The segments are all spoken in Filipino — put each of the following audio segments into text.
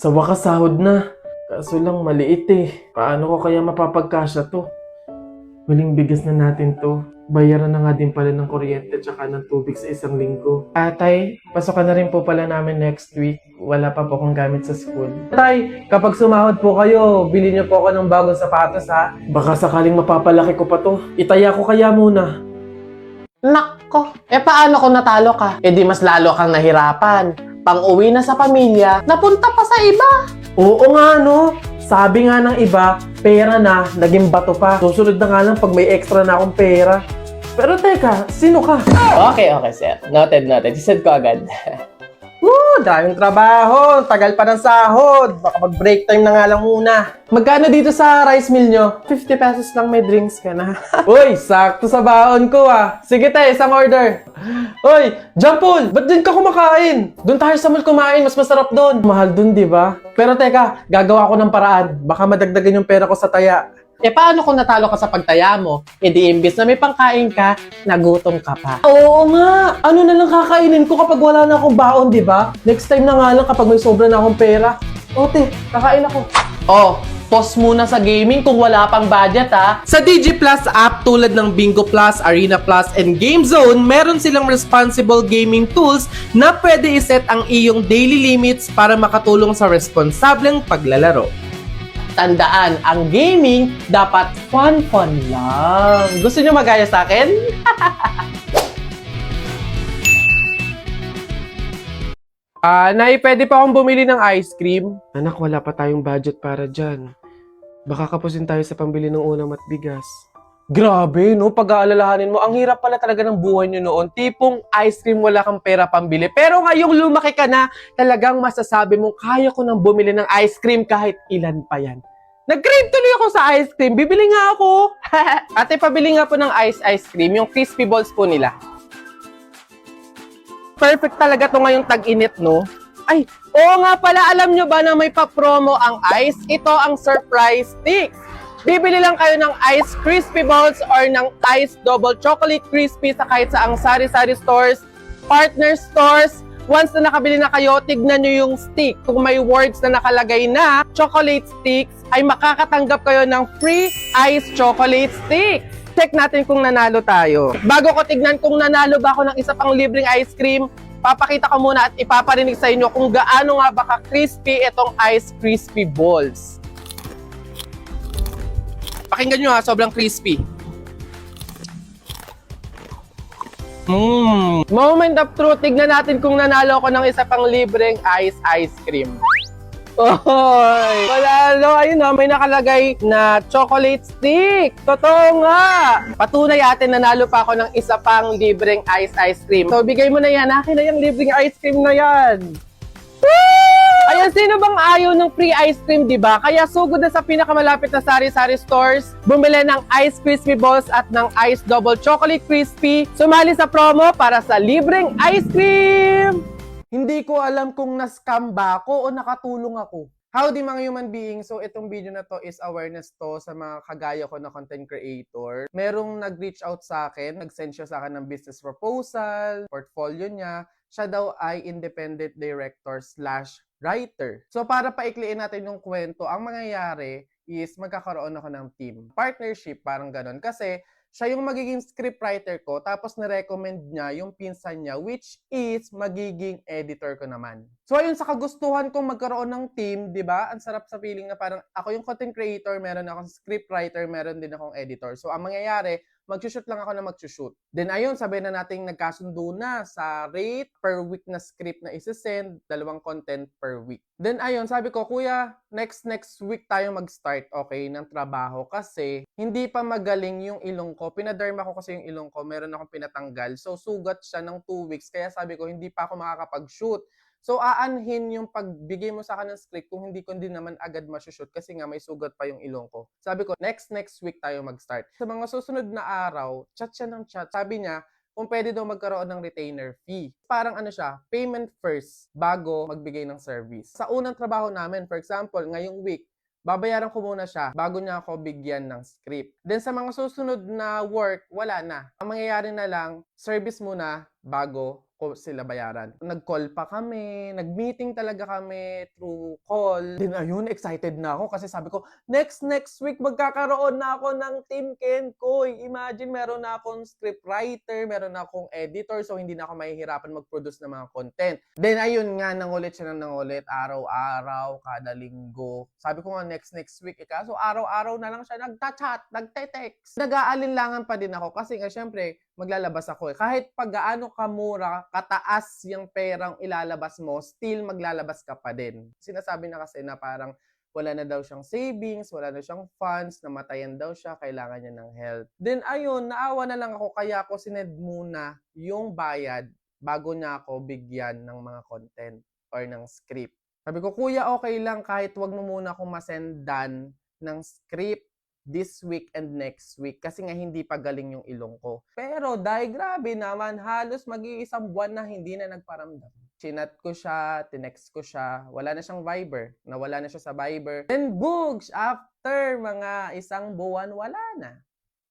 Sa wakas sahod na. Kaso lang maliit eh. Paano ko kaya mapapagkasya to? Huling bigas na natin to. Bayaran na nga din pala ng kuryente tsaka ng tubig sa isang linggo. Tay, pasokan na rin po pala namin next week. Wala pa po akong gamit sa school. Tay, kapag sumahod po kayo, bili niyo po ako ng bagong sapatos ha. Baka sakaling mapapalaki ko pa to. Itaya ko kaya muna. Nako, paano kung natalo ka? Di mas lalo kang nahirapan. Pang-uwi na sa pamilya, napunta pa sa iba. Oo nga no. Sabi nga ng iba, pera na, naging bato pa. Susunod na nga lang pag may extra na akong pera. Pero teka, sino ka? Okay, sir. Noted. Sisend ko agad. Daming trabaho. Tagal pa ng sahod. Baka mag-break time na nga lang muna. Magkano dito sa rice mill nyo? 50 pesos lang, may drinks ka na. Uy, sakto sa baon ko ah. Sige tayo, isang order. Uy, Jampol, ba't din ka kumakain? Doon tayo sa mall kumain, mas masarap doon. Mahal doon, di ba? Pero teka, gagawa ko ng paraan. Baka madagdagan yung pera ko sa taya. Paano kung natalo ka sa pagtaya mo? Di imbis na may pangkain ka, nagutom ka pa. Oo nga, ano na lang kakainin ko kapag wala na akong baon, di ba? Next time na nga lang kapag may sobra na akong pera. Ote, kakain ako. Pause muna sa gaming kung wala pang budget ha. Sa Digi Plus app tulad ng Bingo Plus, Arena Plus, and Game Zone, meron silang responsible gaming tools na pwede iset ang iyong daily limits para makatulong sa responsableng paglalaro. Tandaan, ang gaming dapat fun lang. Gusto nyo magaya sa akin? Nay, pwede pa akong bumili ng ice cream? Anak, wala pa tayong budget para dyan. Baka kapusin tayo sa pambili ng ulam at bigas. Grabe, no? Pag-aalalahanin mo, ang hirap pala talaga ng buhay nyo noon. Tipong ice cream, wala kang pera pambili. Pero ngayong lumaki ka na, talagang masasabi mong kaya ko nang bumili ng ice cream kahit ilan pa yan. Nag-crave tuloy ako sa ice cream. Bibili nga ako. Ate, pabili nga po ng ice cream. Yung crispy balls po nila. Perfect talaga to ngayong tag-init, no? Ay, oo nga pala. Alam nyo ba na may pa-promo ang ice? Ito ang surprise sticks. Bibili lang kayo ng ice crispy balls or ng ice double chocolate crispy sa kahit saang sari-sari stores, partner stores. Once na nakabili na kayo, tignan nyo yung stick. Kung may words na nakalagay na chocolate sticks, ay makakatanggap kayo ng free ice chocolate stick. Check natin kung nanalo tayo. Bago ko tignan kung nanalo ba ako ng isa pang libreng ice cream, papakita ko muna at ipaparinig sa inyo kung gaano nga ba ka-crispy itong ice crispy balls. Pakinggan nyo ha, sobrang crispy. Moment of truth, tignan natin kung nanalo ko ng isa pang libreng ice cream. Oy! Panalo! Ayun na, may nakalagay na chocolate stick! Totoo nga! Patunay atin, nanalo pa ako ng isa pang libreng ice cream. So, bigay mo na yan. Akin na yung libreng ice cream na yan. Ayan, sino bang ayaw ng free ice cream, di ba? Kaya sugod na sa pinakamalapit na sari-sari stores, bumili ng Ice Crispy Balls at ng Ice Double Chocolate Crispy. Sumali sa promo para sa libreng ice cream! Hindi ko alam kung na-scam ba ako o nakatulong ako. Howdy mga human beings, so itong video na to is awareness to sa mga kagaya ko na content creator. Merong nag-reach out sa akin, nag-send siya sa akin ng business proposal, portfolio niya. Siya daw ay independent director / writer. So para paikliin natin yung kwento, ang mangyayari is magkakaroon ako ng team. Partnership, parang ganon. Kasi siya yung magiging scriptwriter ko, tapos na-recommend niya yung pinsan niya, which is magiging editor ko naman. So ayun, sa kagustuhan kong magkaroon ng team, di ba? Ang sarap sa feeling na parang ako yung content creator, meron akong scriptwriter, meron din akong editor. So ang mangyayari, magsushoot lang ako na magsushoot. Then ayun, sabi na nating nagkasundo na sa rate per week na script na isi-send, 2 content per week. Then ayun, sabi ko, kuya, next week tayo mag-start, okay, ng trabaho kasi hindi pa magaling yung ilong ko. Pinaderma ko kasi yung ilong ko, meron akong pinatanggal. So sugat siya ng 2 weeks, kaya sabi ko, hindi pa ako makakapag-shoot. So, aanhin yung pagbigay mo sa akin ng script kung hindi ko din naman agad masushoot kasi nga may sugat pa yung ilong ko. Sabi ko, next week tayo mag-start. Sa mga susunod na araw, chat siya ng chat. Sabi niya, kung pwede daw magkaroon ng retainer fee. Parang ano siya, payment first bago magbigay ng service. Sa unang trabaho namin, for example, ngayong week, babayaran ko muna siya bago niya ako bigyan ng script. Then sa mga susunod na work, wala na. Ang mangyayari na lang, service muna bago ko sila bayaran. Nag-call pa kami, nag-meeting talaga kami through call. Then ayun, excited na ako kasi sabi ko, next week magkakaroon na ako ng Team Ken Koy. Imagine, meron na akong scriptwriter, meron na akong editor, so hindi na ako mahihirapan mag-produce ng mga content. Then ayun nga, nangulit siya ng nangulit, araw-araw, kada linggo. Sabi ko nga next week, so araw-araw na lang siya nagta-chat, nagte-text. Nag-aalinlangan pa din ako kasi nga syempre, maglalabas ako eh. Kahit pag gaano kamura, kataas yung perang ilalabas mo, still maglalabas ka pa din. Sinasabi na kasi na parang wala na daw siyang savings, wala na siyang funds, namatayan daw siya, kailangan niya ng help. Then ayun, naawa na lang ako, kaya ako sinend muna yung bayad bago niya ako bigyan ng mga content or ng script. Sabi ko, kuya, okay lang kahit wag mo muna akong masendan ng script this week and next week kasi nga hindi pa galing yung ilong ko. Pero dahil grabe naman, halos mag-iisang buwan na hindi na nagparamdam. Chinat ko siya, tinext ko siya, wala na siyang Viber, nawala na siya sa Viber. Then boogs, after mga isang buwan, wala na.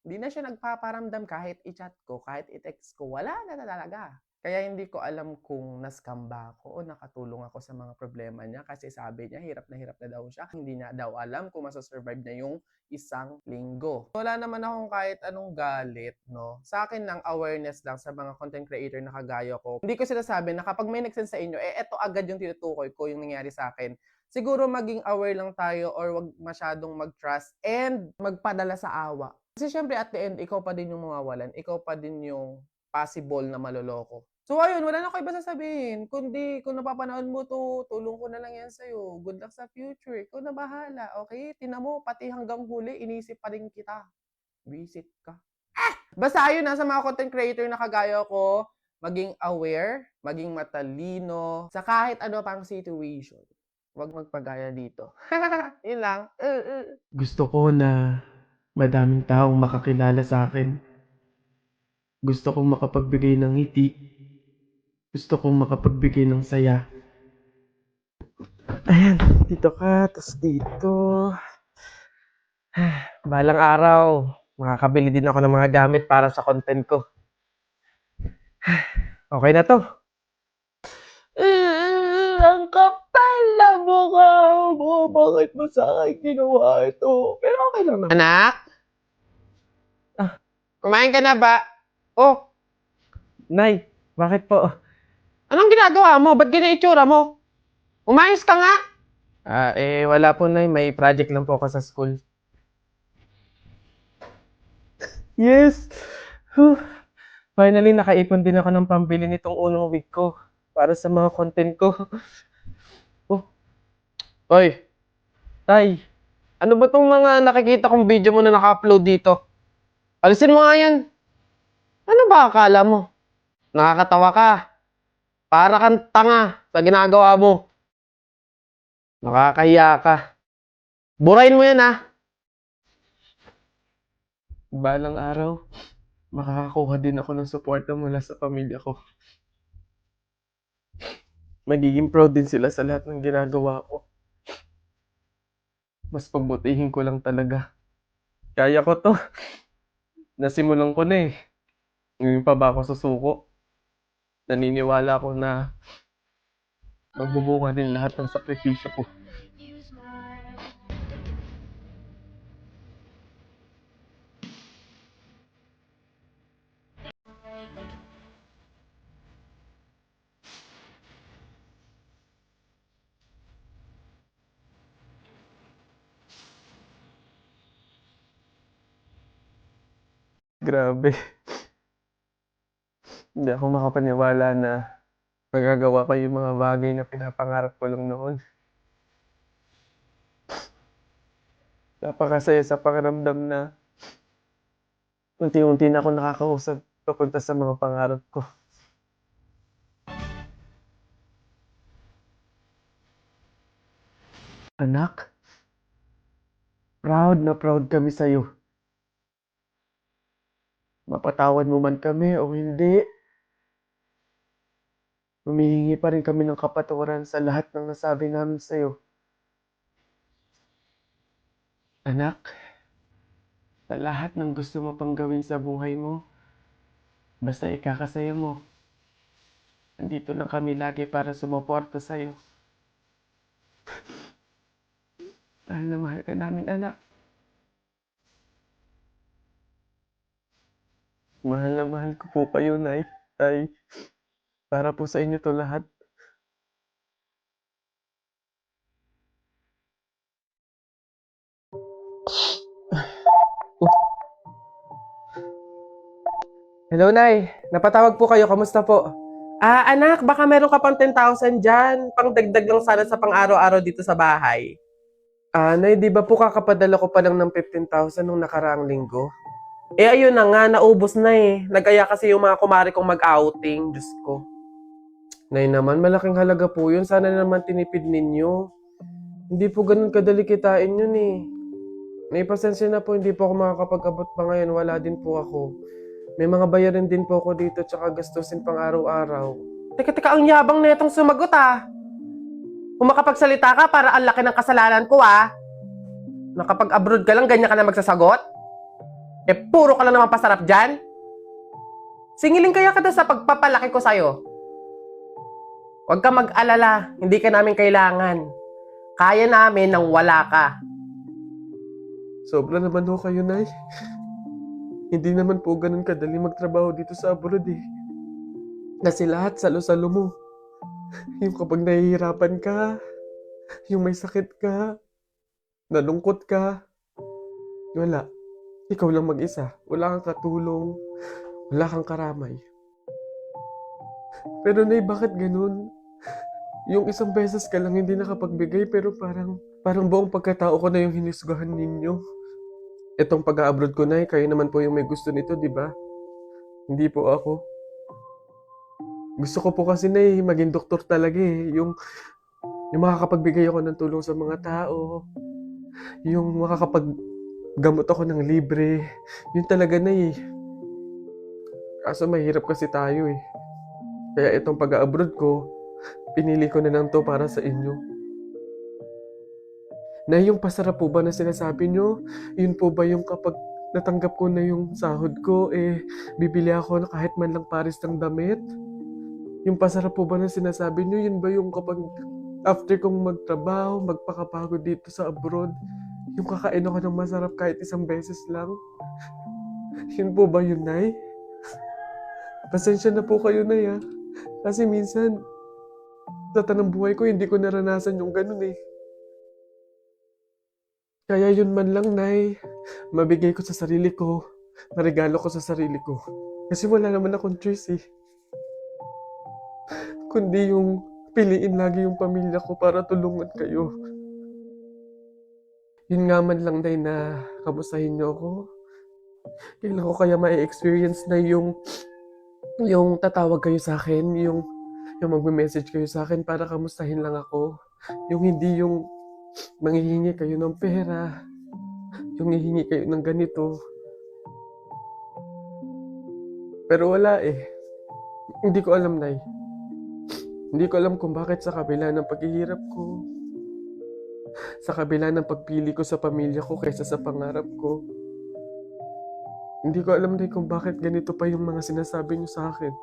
Hindi na siya nagpaparamdam kahit i-chat ko, kahit i-text ko, wala na talaga. Kaya hindi ko alam kung na-scam ba ako o nakatulong ako sa mga problema niya kasi sabi niya hirap na daw siya. Hindi niya daw alam kung masasurvive niya yung isang linggo. Wala naman akong kahit anong galit, no? Sa akin lang, awareness lang sa mga content creator na kagaya ko. Hindi ko sinasabi na kapag may nag-send sa inyo, eto agad yung tinutukoy ko yung nangyari sa akin. Siguro maging aware lang tayo or wag masyadong mag-trust and magpadala sa awa. Kasi syempre at the end, ikaw pa din yung mawawalan. Ikaw pa din yung possible na maloloko. So ayun, wala na ko iba sasabihin. Kundi kung napapanood mo to, tulong ko na lang yan sa'yo. Good luck sa future. Ikaw na bahala, okay? Tingnan mo, pati hanggang huli, inisip pa rin kita. Visit ka. Basta ayun na sa mga content creator na kagaya ko, maging aware, maging matalino, sa kahit ano pang situation. Huwag magpagaya dito. Yun lang. Gusto ko na madaming taong makakilala sa akin. Gusto kong makapagbigay ng ngiti. Gusto kong makapagbigay ng saya. Ayan, dito ka, tas dito. Balang araw, makakabili din ako ng mga gamit para sa content ko. Okay na to. Ang kapal na mukha mo. Bakit mo sa akin ginawa ito? Pero okay lang naman. Anak? Ah. Kumain ka na ba? Oh, Nay, bakit po? anong ginagawa mo? Ba't ganyan itsura mo? Umayos ka nga! Wala po, Nay. May project lang po ako sa school. Yes! Whew. Finally, nakaipon din ako ng pambili nitong unang week ko para sa mga content ko. Oh, Oy, Tay, ano ba tong mga nakikita kong video mo na naka-upload dito? Alisin mo nga yan. Ano ba akala mo? Nakakatawa ka. Para kang tanga sa ginagawa mo. Nakakahiya ka. Burahin mo yan, ha? balang araw, makakakuha din ako ng suporta mula sa pamilya ko. Magiging proud din sila sa lahat ng ginagawa ko. Mas pagbutihin ko lang talaga. Kaya ko to. Nasimulan ko na eh. Ngayon pa ba ako susuko? Naniniwala ako na magbubunga din lahat ng sakripisyo ko. Grabe. Hindi ako makapaniwala na magagawa ko yung mga bagay na pinapangarap ko lang noon. Napakasaya sa pakiramdam na unti-unti na ako nakakausap papunta sa mga pangarap ko. Anak, proud na proud kami sa'yo. Mapatawad mo man kami o hindi, humihingi pa rin kami ng kapatawaran sa lahat ng nasabi namin sa'yo. Anak, sa lahat ng gusto mo pang gawin sa buhay mo, basta ikakasaya mo. Nandito lang kami lagi para sumuporta sa'yo. Mahal na mahal ka namin, anak. Mahal na mahal ko po kayo, Nay. Tay, para po sa inyo to lahat. Hello, Nay. Napatawag po kayo. Kamusta po? Anak, baka meron ka pang 10,000 dyan. Pang dagdag lang sana sa pang-araw-araw dito sa bahay. Nay, di ba po kakapadala ko pa lang ng 15,000 nung nakaraang linggo? Ayun na nga, naubos na eh. Nagaya kasi yung mga kumari kong mag-outing. Diyos ko. Nay naman, malaking halaga po yun. Sana naman tinipid ninyo. Hindi po ganun kadali kitain yun eh. Nay, pasensya na po, hindi po ako makakapag-abot pa ngayon. Wala din po ako. May mga bayarin din po ako dito tsaka gastusin pang araw-araw. Teka, ang yabang na itong sumagot Kung makapagsalita ka, para ang laki ng kasalanan ko Nakapag-abroad ka lang, ganyan ka na magsasagot? Puro ka lang naman pasarap dyan? Singilin kaya kita sa pagpapalaki ko sa'yo. Huwag ka mag-alala, hindi ka namin kailangan. Kaya namin nang wala ka. Sobra naman ho kayo, Nay. Hindi naman po ganun kadali magtrabaho dito sa abroad eh. Kasi lahat salo-salo mo. Yung kapag nahihirapan ka, yung may sakit ka, nalungkot ka, wala. Ikaw lang mag-isa. Wala kang katulong, wala kang karamay. Pero Nay, bakit ganun? Yung isang beses ka lang hindi nakapagbigay pero parang buong pagkatao ko na yung hinisgahan ninyo. Itong pag-a-abroad ko, Nay, kayo naman po yung may gusto nito, di ba? Hindi po ako. Gusto ko po kasi, Nay, maging doktor talaga eh. Yung makakapagbigay ako ng tulong sa mga tao. Yung makakapaggamot ako ng libre. Yun talaga, Nay. Kaso mahirap kasi tayo eh. Kaya itong pag-a-abroad ko, pinili ko na lang to para sa inyo. Na yung pasarap po ba na sinasabi nyo, yun po ba yung kapag natanggap ko na yung sahod ko, bibili ako na kahit man lang pares ng damit? Yung pasarap po ba na sinasabi nyo, yun ba yung kapag after kong magtrabaho, magpakapagod dito sa abroad, yung kakain ako ng masarap kahit isang beses lang? Yun po ba yun, Nay? Pasensya na po kayo, Nay, Kasi minsan, sa tanang buhay ko, hindi ko naranasan yung ganun eh. Kaya yun man lang, Nay, mabigay ko sa sarili ko, maregalo ko sa sarili ko. Kasi wala naman akong choice eh. Kundi yung piliin lagi yung pamilya ko para tulungan kayo. Yun nga man lang, Nay, na kamustahin niyo ako. Kailan ko kaya ma-experience na yung tatawag kayo sa akin, yung magme-message kayo sa akin para kamustahin lang ako. Yung hindi yung manghihingi kayo ng pera, yung hihingi kayo ng ganito. Pero wala eh. Hindi ko alam, Nay. Hindi ko alam kung bakit sa kabila ng paghihirap ko, sa kabila ng pagpili ko sa pamilya ko kaysa sa pangarap ko, hindi ko alam, Nay, kung bakit ganito pa yung mga sinasabi niyo sa akin.